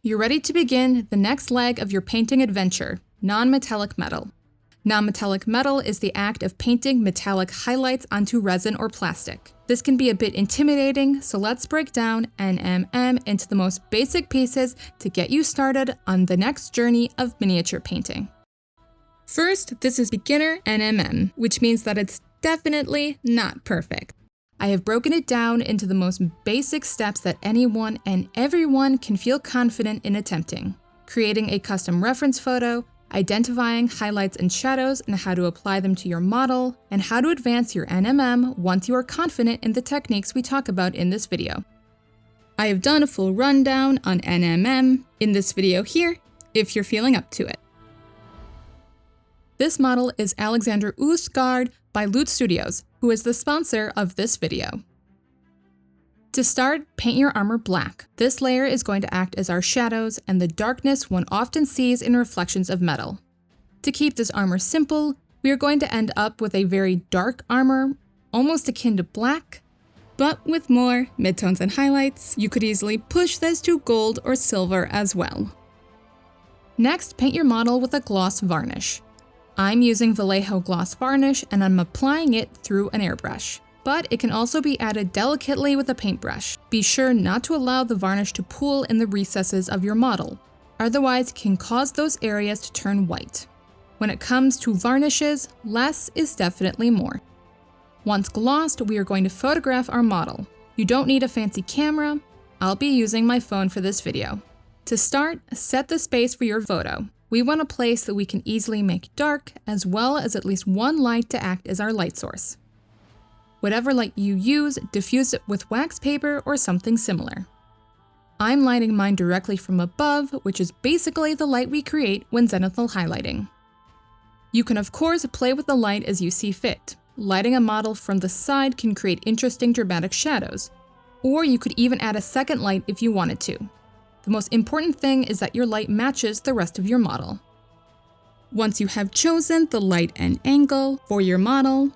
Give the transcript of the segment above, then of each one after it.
You're ready to begin the next leg of your painting adventure, non-metallic metal. Non-metallic metal is the act of painting metallic highlights onto resin or plastic. This can be a bit intimidating, so let's break down NMM into the most basic pieces to get you started on the next journey of miniature painting. First, this is beginner NMM, which means that it's definitely not perfect. I have broken it down into the most basic steps that anyone and everyone can feel confident in attempting. Creating a custom reference photo, identifying highlights and shadows and how to apply them to your model, and how to advance your NMM once you are confident in the techniques we talk about in this video. I have done a full rundown on NMM in this video here, if you're feeling up to it. This model is Alexander Uthgard by Loot Studios, who is the sponsor of this video. To start, paint your armor black. This layer is going to act as our shadows and the darkness one often sees in reflections of metal. To keep this armor simple, we are going to end up with a very dark armor, almost akin to black, but with more midtones and highlights. You could easily push this to gold or silver as well. Next, paint your model with a gloss varnish. I'm using Vallejo gloss varnish and I'm applying it through an airbrush, but it can also be added delicately with a paintbrush. Be sure not to allow the varnish to pool in the recesses of your model, otherwise it can cause those areas to turn white. When it comes to varnishes, less is definitely more. Once glossed, we are going to photograph our model. You don't need a fancy camera. I'll be using my phone for this video. To start, set the space for your photo. We want a place that we can easily make dark, as well as at least one light to act as our light source. Whatever light you use, diffuse it with wax paper or something similar. I'm lighting mine directly from above, which is basically the light we create when zenithal highlighting. You can of course play with the light as you see fit. Lighting a model from the side can create interesting dramatic shadows, or you could even add a second light if you wanted to. The most important thing is that your light matches the rest of your model. Once you have chosen the light and angle for your model,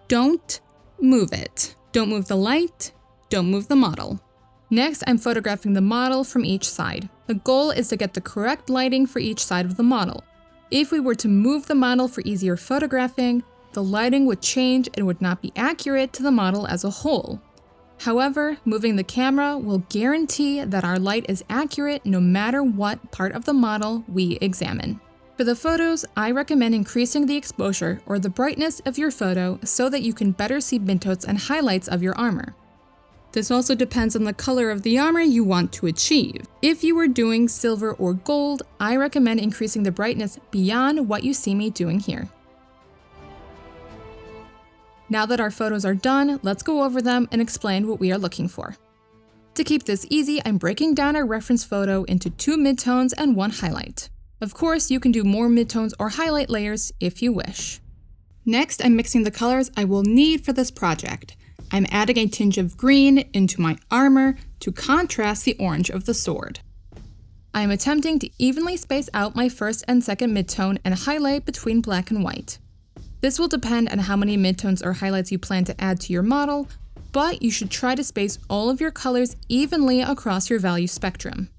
don't move it. Don't move the light, don't move the model. Next, I'm photographing the model from each side. The goal is to get the correct lighting for each side of the model. If we were to move the model for easier photographing, the lighting would change and would not be accurate to the model as a whole. However, moving the camera will guarantee that our light is accurate no matter what part of the model we examine. For the photos, I recommend increasing the exposure or the brightness of your photo so that you can better see midtones and highlights of your armor. This also depends on the color of the armor you want to achieve. If you are doing silver or gold, I recommend increasing the brightness beyond what you see me doing here. Now that our photos are done, let's go over them and explain what we are looking for. To keep this easy, I'm breaking down our reference photo into 2 midtones and 1 highlight. Of course, you can do more midtones or highlight layers if you wish. Next, I'm mixing the colors I will need for this project. I'm adding a tinge of green into my armor to contrast the orange of the sword. I am attempting to evenly space out my first and second midtone and highlight between black and white. This will depend on how many midtones or highlights you plan to add to your model, but you should try to space all of your colors evenly across your value spectrum.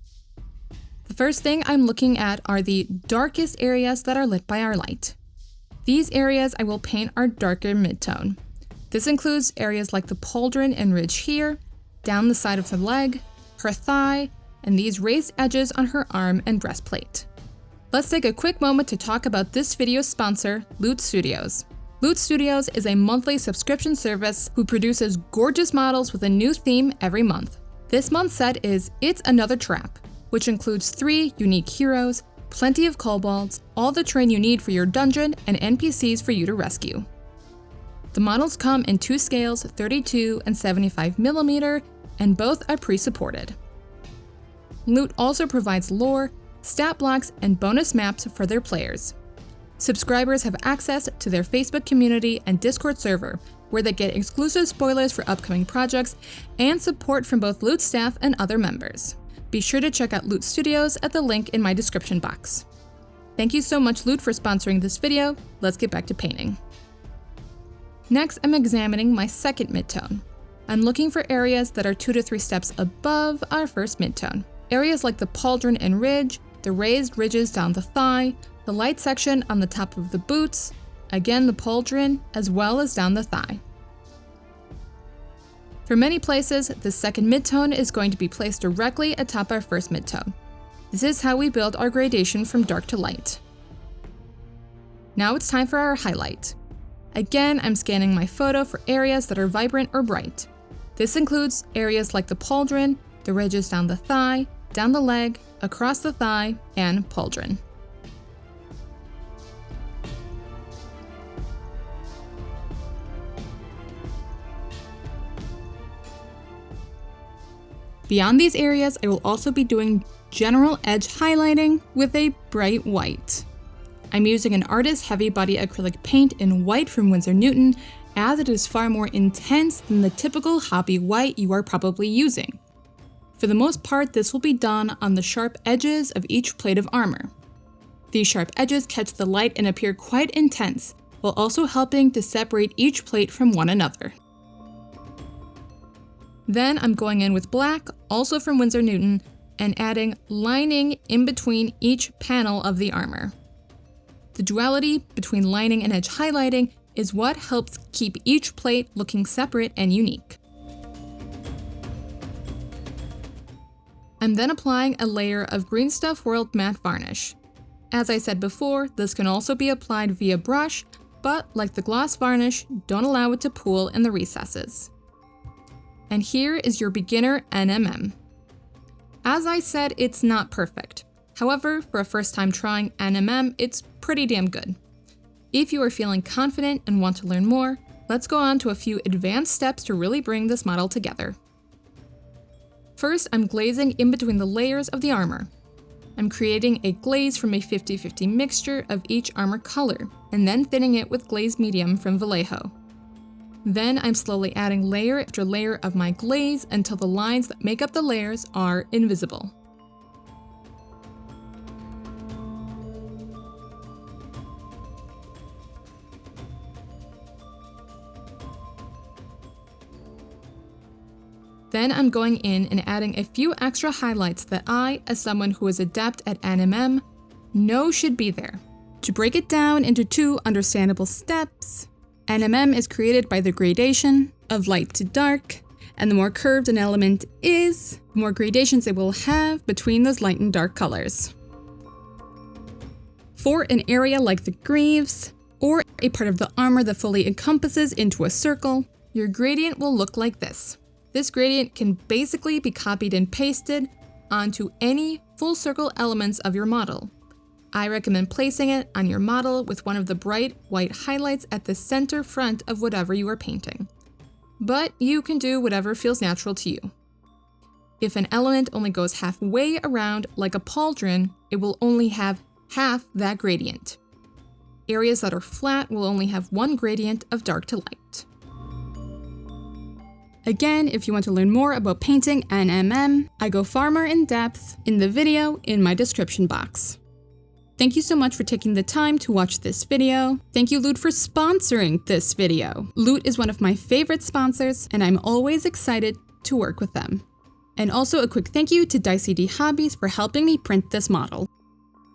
The first thing I'm looking at are the darkest areas that are lit by our light. These areas I will paint our darker midtone. This includes areas like the pauldron and ridge here, down the side of the leg, her thigh, and these raised edges on her arm and breastplate. Let's take a quick moment to talk about this video's sponsor, Loot Studios. Loot Studios is a monthly subscription service who produces gorgeous models with a new theme every month. This month's set is It's Another Trap, which includes 3 unique heroes, plenty of kobolds, all the terrain you need for your dungeon, and NPCs for you to rescue. The models come in 2 scales, 32 and 75mm, and both are pre-supported. Loot also provides lore, stat blocks, and bonus maps for their players. Subscribers have access to their Facebook community and Discord server, where they get exclusive spoilers for upcoming projects and support from both Loot staff and other members. Be sure to check out Loot Studios at the link in my description box. Thank you so much, Loot, for sponsoring this video. Let's get back to painting. Next, I'm examining my second midtone. I'm looking for areas that are 2 to 3 steps above our first midtone. Areas like the pauldron and ridge, the raised ridges down the thigh, the light section on the top of the boots, again the pauldron, as well as down the thigh. For many places, the second midtone is going to be placed directly atop our first midtone. This is how we build our gradation from dark to light. Now it's time for our highlight. Again, I'm scanning my photo for areas that are vibrant or bright. This includes areas like the pauldron, the ridges down the thigh, down the leg, across the thigh, and pauldron. Beyond these areas, I will also be doing general edge highlighting with a bright white. I'm using an Artist Heavy Body acrylic paint in white from Winsor & Newton, as it is far more intense than the typical hobby white you are probably using. For the most part, this will be done on the sharp edges of each plate of armor. These sharp edges catch the light and appear quite intense, while also helping to separate each plate from one another. Then I'm going in with black, also from Winsor & Newton, and adding lining in between each panel of the armor. The duality between lining and edge highlighting is what helps keep each plate looking separate and unique. I'm then applying a layer of Green Stuff World matte varnish. As I said before, this can also be applied via brush, but like the gloss varnish, don't allow it to pool in the recesses. And here is your beginner NMM. As I said, it's not perfect. However, for a first time trying NMM, it's pretty damn good. If you are feeling confident and want to learn more, let's go on to a few advanced steps to really bring this model together. First, I'm glazing in between the layers of the armor. I'm creating a glaze from a 50-50 mixture of each armor color, and then thinning it with glaze medium from Vallejo. Then I'm slowly adding layer after layer of my glaze until the lines that make up the layers are invisible. Then I'm going in and adding a few extra highlights that I, as someone who is adept at NMM, know should be there. To break it down into two understandable steps, NMM is created by the gradation of light to dark, and the more curved an element is, the more gradations it will have between those light and dark colors. For an area like the greaves, or a part of the armor that fully encompasses into a circle, your gradient will look like this. This gradient can basically be copied and pasted onto any full circle elements of your model. I recommend placing it on your model with one of the bright white highlights at the center front of whatever you are painting. But you can do whatever feels natural to you. If an element only goes halfway around, like a pauldron, it will only have half that gradient. Areas that are flat will only have one gradient of dark to light. Again, if you want to learn more about painting NMM, I go far more in depth in the video in my description box. Thank you so much for taking the time to watch this video. Thank you, Loot, for sponsoring this video. Loot is one of my favorite sponsors, and I'm always excited to work with them. And also a quick thank you to Dicey D Hobbies for helping me print this model.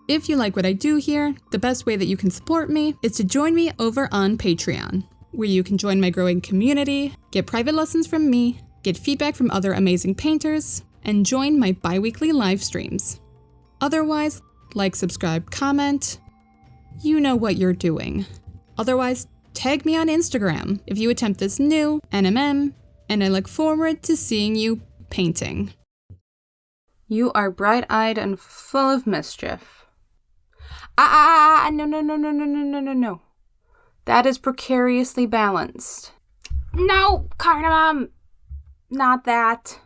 If you like what I do here, the best way that you can support me is to join me over on Patreon, where you can join my growing community, get private lessons from me, get feedback from other amazing painters, and join my bi-weekly live streams. Otherwise, like, subscribe, comment. You know what you're doing. Otherwise, tag me on Instagram if you attempt this new NMM, and I look forward to seeing you painting. You are bright-eyed and full of mischief. No. That is precariously balanced. No, Cardamom! Not that.